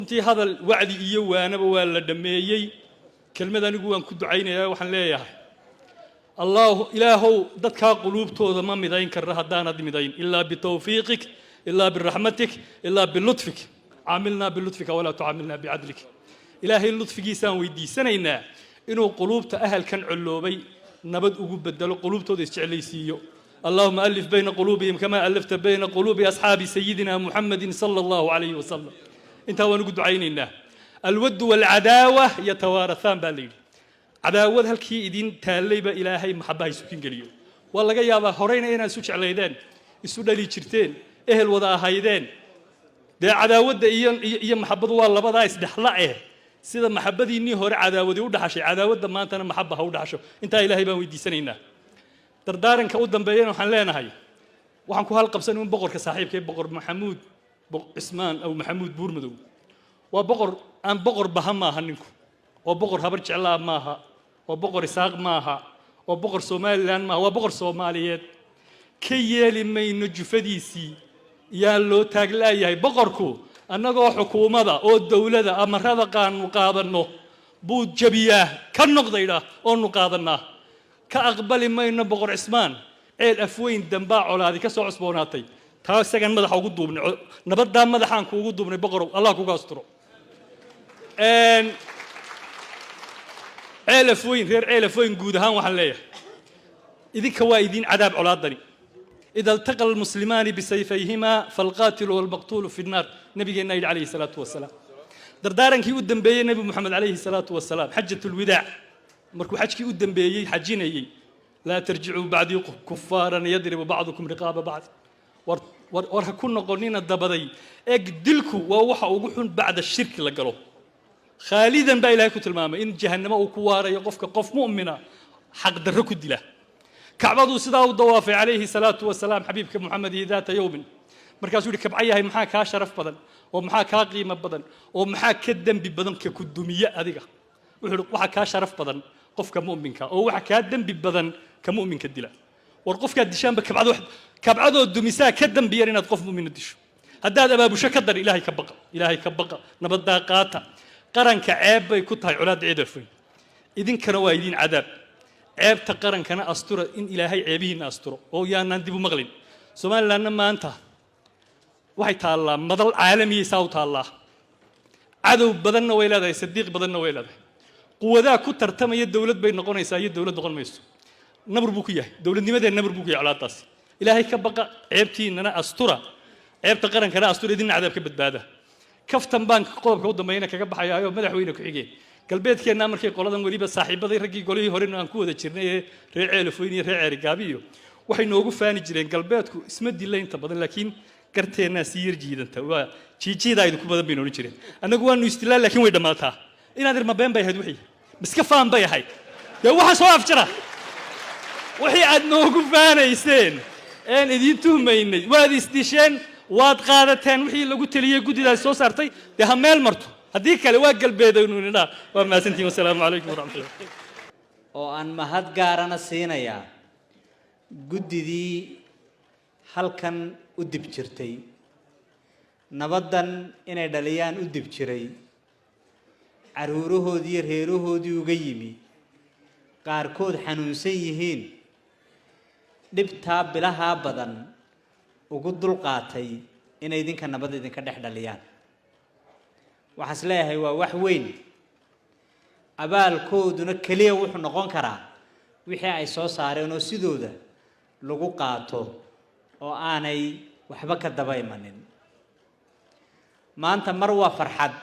intii hadal wacdi iyo waanaba waa la dhameeyay kelmad anigu waan ku ducaynayaa waxaan leeyahay الله إلهه دتك قلوبته ما مدين كره هدانا مدين إلا بتوفيقك إلا برحمتك إلا بلطفك عاملنا بلطفك ولا تعاملنا بعدلك إلهي اللطف جيسان ويدي سنينا إنه قلوبته أهل كان علوبي نبد أجوب بدلوا قلوبته استعليسيو اللهم ألف بين قلوبهم كما ألفت بين قلوب أصحاب سيدنا محمد صلى الله عليه وسلم أنت ونقول عيننا الود والعداوة يتوارثان بالليل عداوة هالكي إدين تاليبا إلهي محبة يسوكين قليو والله جايبا هورينا إنا سوش عليدان السودا لي شرتين إهل وضع هايدان ده عداوة ده إيان محبة والله بدا يسدحلعه سيدا محبة دي إني هور عداوة دي ودحشي عداوة ده ما أنت أنا محبة هودحشو أنت إلهي بان ويدي سنينا دردارن كأودن بيانا وحنلانا هاي وحنكو هالقبسان من بقر كصاحب كيف بقر محمود عثمان أو محمود بورمدو وبقر أن بقر بهما هنكو وبقر هبرج الله ماها وبقر ساق ماها وبقر سومالي لان ماها وبقر سوماليات كي يلي ما ينجفديسي يا لو تاغلاي هي بقركو انغو حكومه او دوله امرada qaan qaadano buu jabiyaa ka noqdayda oo nu qaadana ka aqbali mayno boqor Ismaan ceel afweyn damba colaadi ka soo cusboonaatay taa isagan madaxa ugu duubnay nabadda madaxan ku ugu duubnay boqor Allah ku gaastiro عيلفوين غير عيلفوين جودهان وحليه إذا كوايدين عذاب علادني إذا التقى المسلمان بسيفيهما فالقاتل والمقتول في النار نبي النبي عليه الصلاة والسلام دردارن كي قدام بيه نبي محمد عليه الصلاة والسلام حجة الوداع مركو حج كي قدام بيه حجين يي لا ترجعوا بعد كفارا يضرب بعضكم رقاب بعض ورهكون قرنين الدبدي اجدلكو ووحا وقحون بعد الشرك لقلوه خالدا با إلهي كتلمامه إن جهنم وكوارا يقفك قف مؤمنا حق درك الدله كعبدو سدا ودوافع عليه الصلاة والسلام حبيبك محمد ذات يوم مركز يقول كبعيها محا كا شرف بدن ومحا كا قيمة بدن ومحا كدم ببدن ككدومية أديقة وحا كا شرف بدن قفك مؤمنك أو وحا كدم ببدن كمؤمن كالدله ورقفك الدشان كبعدو الدمساء كدم بيرنا تقف مؤمن الدش هداد أبابو شكدر إلهي كبقى نبدا قاتا قرنك عيب يكتها علاد عيدفين إذن كانوا وايدين عذاب عيب تقرن كان أسطورة إن إلهي عيبين أسطورة أو يا نندب مغلين سؤال لأن ما أنت وحي الله مضل عالمي صوت الله عدو بدلنا ويلاده صديق بدلنا ويلاده قوة ذا كتر تم يد دولة بين نقون يسايد دولة نقون ميسو نبر بوكيه دولة نمدة نبر بوكيه على طاس إلهي كبقى عيبتي إن أنا أسطورة عيب تقرن كان أسطورة إذن عذاب كبد بعده كفتن بانك قلبك ودمينا كجبحيا يوم مدحوينك حجين قلبيت كنا مركي قولدان وليبا صاحبadii ragii golihii hore aan ku wada jirnay reeceel fuynii reeceel gaabiyo waxay noogu faani jireen galbeedku isma dilayn inta badan laakiin garteena si yar jiidanta waa jiijiidaydu ku badan baynu jireen anagu waanu istilaal laakiin way dhamaataa inaad irma been bay ahayd wixii miska faan bay ahayd yaa waxa soo afjara wixii aad noogu faanayseen aan idin tuhmaynay waad isdisheen waad qaadateen wixii lagu taliyay gudidaas soo saartay de ha meel marto hadii kale waa galbeedaynuna waa maasantii wassalaamu alaykum waraxmatullahi oo aan mahad gaarana siinaya gudidii halkan u dib jirtay nabadan inay dhaliyaan u dib jiray caruurahoodii reerahoodii uga yimi qaarkood xanuunsan yihiin dhibta bilaha badan ugu dul qaatay inay idinka nabad idinka dhex dhaliyaan waxaas leeyahay waa wax weyn abaalkooduna kaliya wuxuu noqon karaa wixii ay soo saareen oo sidooda lagu qaato oo aanay waxba ka daba imanin maanta mar waa farxad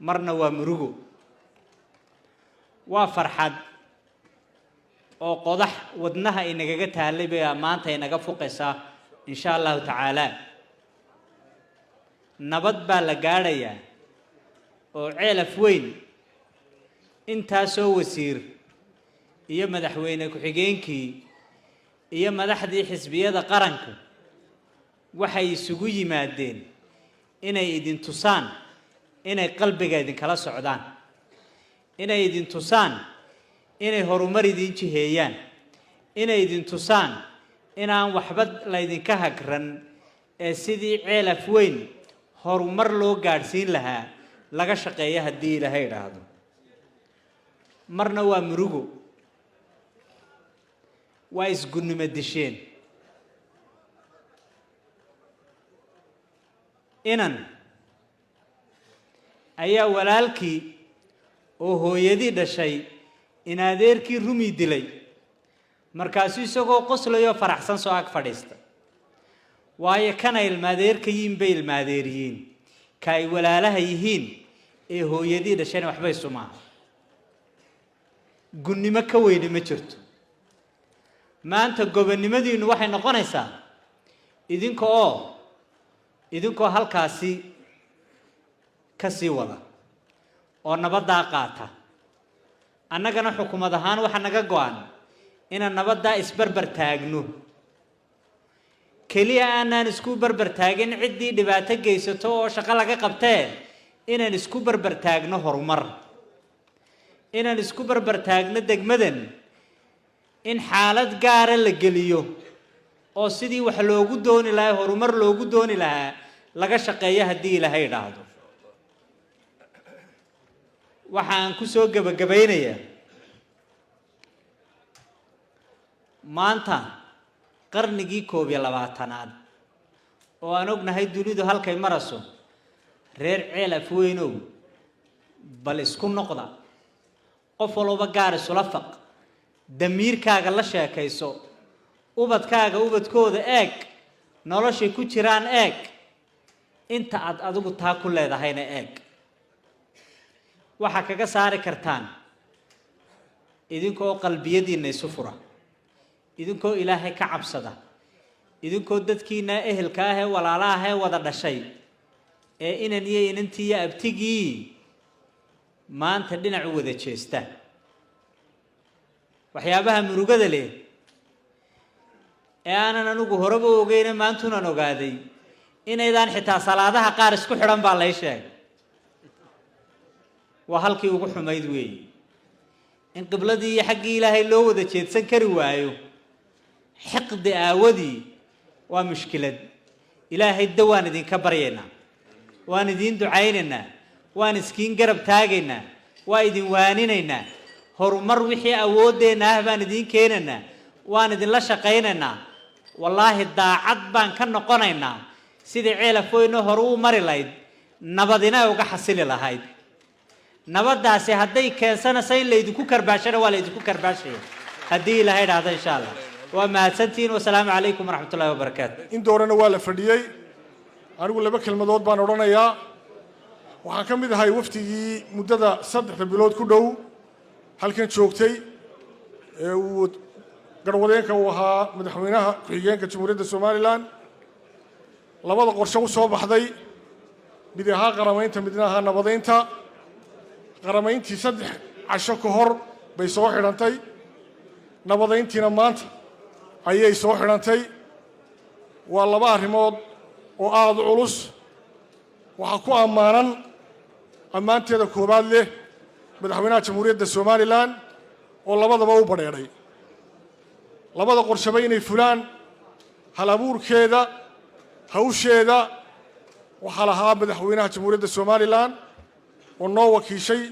marna waa murugo waa farxad oo qodax wadnaha inagaga taalay bay maanta inaga fuqaysaa insha Allah ta'ala nabad baa la gaarayaa oo ceelaf weyn inta soo wasiir iyo madaxweyne ku xigeenkii iyo madaxdii xisbiyada qaranku waxay isugu yimaadeen inay idin tusaan inay qalbiga idin kala socdaan inay idin tusaan inay horumar idin jiheeyaan inay idin tusaan inaan waxba la idinka hagran ee sidii ceelaf weyn horumar loo gaadhsiin lahaa laga shaqeeyo haddii Ilaahay yiraahdo marna waa murugo waa isgunnimo disheen inan ayaa walaalkii oo hooyadii dhashay in adeerkii rumi dilay markaas isagoo qoslayo faraxsan soo ag fadhiista waayo kana ilmaadeerkayiin bay ilmaadeeriyiin kay walaalaha yihiin ee hooyadii dhashayna waxba isuma gunnimo ka weyni ma jirto maanta gobonnimadiinu waxay noqonaysaa idinkoo halkaasi ka sii wada oo nabaddaa qaata annagana xukuumad ahaan waxa naga go'an inaan nabaddaa isbarbar taagno kaliya aanan isku barbar taagin ciddii dhibaato geysato oo shaqo laga qabtee inaan isku barbar taagno horumar inaan isku barbar taagno degmadan in xaalad gaara la geliyo oo sidii wax loogu dooni lahaa horumar loogu dooni lahaa laga shaqeeyo haddii Ilaahay yiraahdo waxaan ku soo gabagabaynayaa maanta qarnigii 21aad oo aan ognahay dunidu halkay maraso reer ceelaf weynow bal isku noqda qof walba gaar isula faq damiirkaaga la sheekayso ubadkaaga ubadkooda eeg noloshay ku jiraan eeg inta aad adigu taa ku leedahayna eeg waxa kaga saari kartaan idinkoo qalbiyadiina isu fura idinkoo Ilaahay ka cabsada idinkoo dadkiina ehelka ah ee walaalaha ah ee wada dhashay ee inan iyo inantii abtigii maanta dhinac u wada jeesta waxyaabaha murugada leh ee aanan anigu horeba ogeyn maantuna ogaaday inaydaan xitaa salaadaha qaar isku xidhan baa la sheegay waa halkii ugu xumayd weey in qibladii iyo xaggii Ilaahay loo wada jeedsan kari waayo حقد آودي ومشكلة إلهي الدوان دين كبرينا وان دين دعيننا وان سكين قرب تاجنا وايدين وانيننا هرمر وحي أودينا بان دين كيننا وان دين لا شقيننا والله الداعد بان كنا قنينا سيدي عيلة فوينو هرو مريلايد نبضنا وكحصل لهايد نبض داسي هدي كان سين ليدكو كرباشر ولا يدكو كرباشر هدي لهايد هذا إن شاء الله وما سنتين والسلام عليكم ورحمة الله وبركاته. إن دورنا ولا فرديي أنا أقول لك الموضوع بانورانا يا وحكم إذا هاي وفتي مدة صدق البلاد كله هل كانت شوكتي وقرودين كوها مدحوينها كيجين كجمهورية الصومالي لان لبعض قرشوا صوب حدي بدها قرامين تمدينها نبضين تا قرامين تصدق عشان كهر بيسوي حرنتي نبضين تينا مانت ayay soo xirantay waa laba arrimood oo aad culus waxa ku ammaanteeda koobaad leh madaxweynaha jamhuuriyadda Soomaaliland oo labadaba u badheeray labada qorshe inay fulaan hal abuurkeeda hawsheeda waxa lahaa madaxweynaha jamhuuriyadda Soomaaliland oo noo wakiishay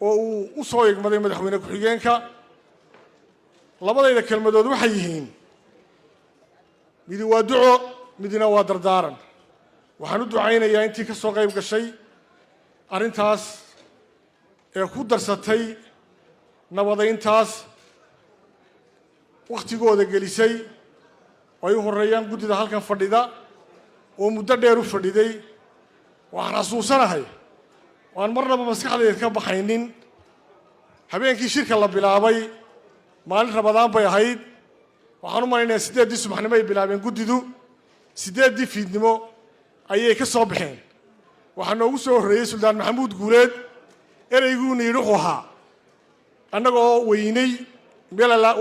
oo uu u soo igmaday madaxweyne ku-xigeenka labadayda kelmadood waxay yihiin midi waa duco midina waa dardaaran waxaan u ducaynayaa intii ka soo qayb gashay arrintaas ee ku darsatay nabadayntaas waqtigooda gelisay ay u horeeyaan guddida halkan fadhida oo muddo dheer u fadhiday waxaan xasuusanahay waan marnaba maskaxdayda ka baxaynin habeenkii shirka la bilaabay maalin Ramadaan bay ahayd waxaan u maleynayaa 8 subaxnimo ay bilaabeen guddidu 8 fiidnimo ayay ka soo baxeen waxaan ugu soo horeeyay Suldaan Maxamuud Guuleed ereygu yiri wuxuu ahaa annagoo weynay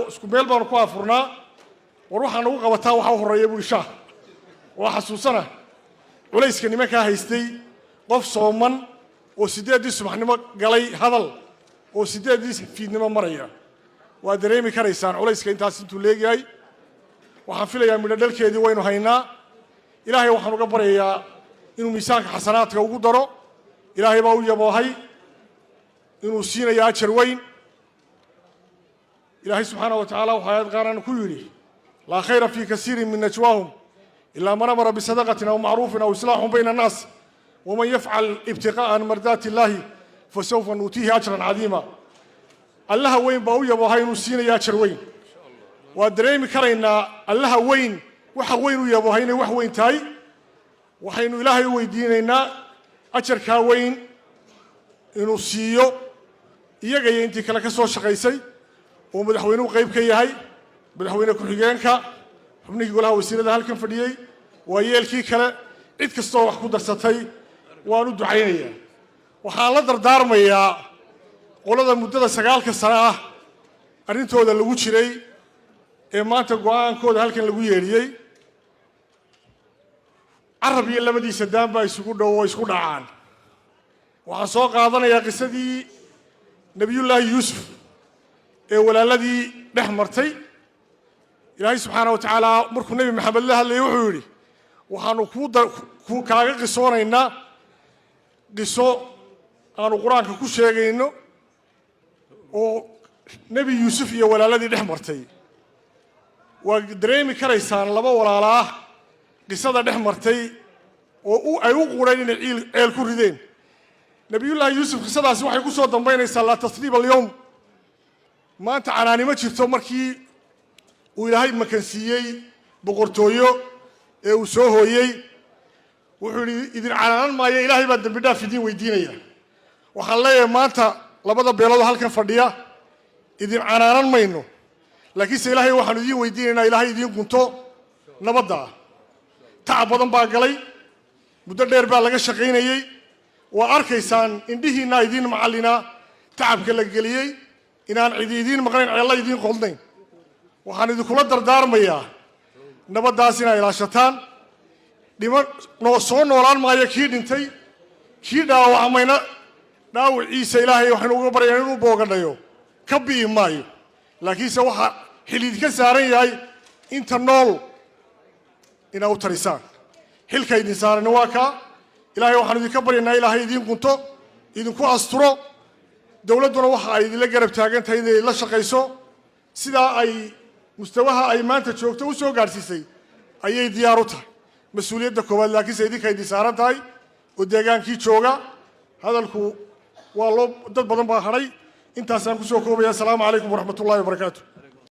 isku meel baan ku afurnaa war waxaan ugu qabataa waxa horeeyay buu isha waa xasuusana culayska nimanka haystay qof sooman oo 8 subaxnimo galay hadal oo 8 fiidnimo maraya waa dareemi karaysaan culayska intaas intuu leeyahay waxaan filayaa midho dhalkeedii waynu haynaa ilaahay waxaan uga baryayaa inuu miisaanka xasanaadka ugu daro ilaahay baa u yaboohay inuu siinayo ajar weyn ilaahay subxaanahu wa tacaala waxaa aayad qaarana ku yidhi laa khayra fii kasiirin min najwaahum ilaa man amara bisadaqatin aw macruufin aw islaaxun bayna annaas waman yafcal ibtiqaa'a mardaati illaahi fasawfa nuutiihi ajran cadiima allaha weyn baa u yaboohay inuu siinayo ajar weyn waa dareemi karaynaa allaha weyn waxa weyn u yaboohay inay wax weyn tahay waxaynu ilaahay u weydiinaynaa ajarkaa weyn inuu siiyo iyaga iyo intii kale ka soo shaqaysay oo madaxweynuhu qayb ka yahay madaxweyne ku-xigeenka xubnihii golaha wasiirada halkan fadhiyey waa yeelkii kale cid kastoo wax ku darsatay waan u ducaynayaa waxaan la dardaarmayaa qolada muddada 9 sano ah arrintooda lagu jiray ee maanta go'aankooda halkan lagu yeedhiyey carab iyo labadiisa daan baa isugu dhow oo isku dhacaan waxaan soo qaadanayaa qisadii nebiyullaahi yuusuf ee walaaladii dhex martay ilaahay subxaanahu wa tacaala markuu nebi maxamed la hadlayay wuxuu yidhi waxaanu kaaga qisoonaynaa qiso aanu qur-aanka ku sheegayno oo nebi yuusuf iyo walaaladii dhex martay waa dareemi karaysaan laba walaala ah qisada dhex martay oo ay u qureen inay ceel ku rideen nebiyullaahi yuusuf qisadaasi waxay ku soo dambaynaysaa laa tasriiba alyowm maanta canaanimo jirto markii uu ilaahay makansiiyey boqortooyo ee uu soo hooyey wuxuu yidhi idin canaanan maayo ilaahay baan dembi dhaaf idiin weydiinaya waxaan leeyahay maanta labada beelood halkan fadhiya idin canaanan mayno laakiinse ilaahay waxaanu idiin weydiinaynaa ilaahay idiin gunto nabadda tacab badan baa galay muddo dheer baa laga shaqaynayey waa arkaysaan indhihiinna idiin macallinaa tacabka la geliyey inaan cidi idiin maqnayn ceella idiin qodnayn waxaan idinkula dardaarmayaa nabaddaas inaa ilaashataan soo noolaan maayo kii dhintay kii dhaawacmayna dhaawiciisa ilaahay waxaynu uga baryaynaa inuu boogadhayo ka bi'i maayo laakiinse waxaa xilid ka saaran yahay inta nool inaa u tarisaan xilka idin saarana waa kaa ilaahay waxaanu idinka baryaynaa ilaahay idiin qunto idinku asturo dowladduna waxa ay idinla garab taagan tahay inay la shaqayso sidaa ay mustawaha ay maanta joogto u soo gaadhsiisay ayay diyaar u tahay mas-uuliyadda koowaad laakiinse idinka idin saaran tahay oo deegaankii jooga hadalku waa dad badan baa hadhay intaasaan ku soo koobaya asalaamu calaykum waraxmatullahi wabarakaatu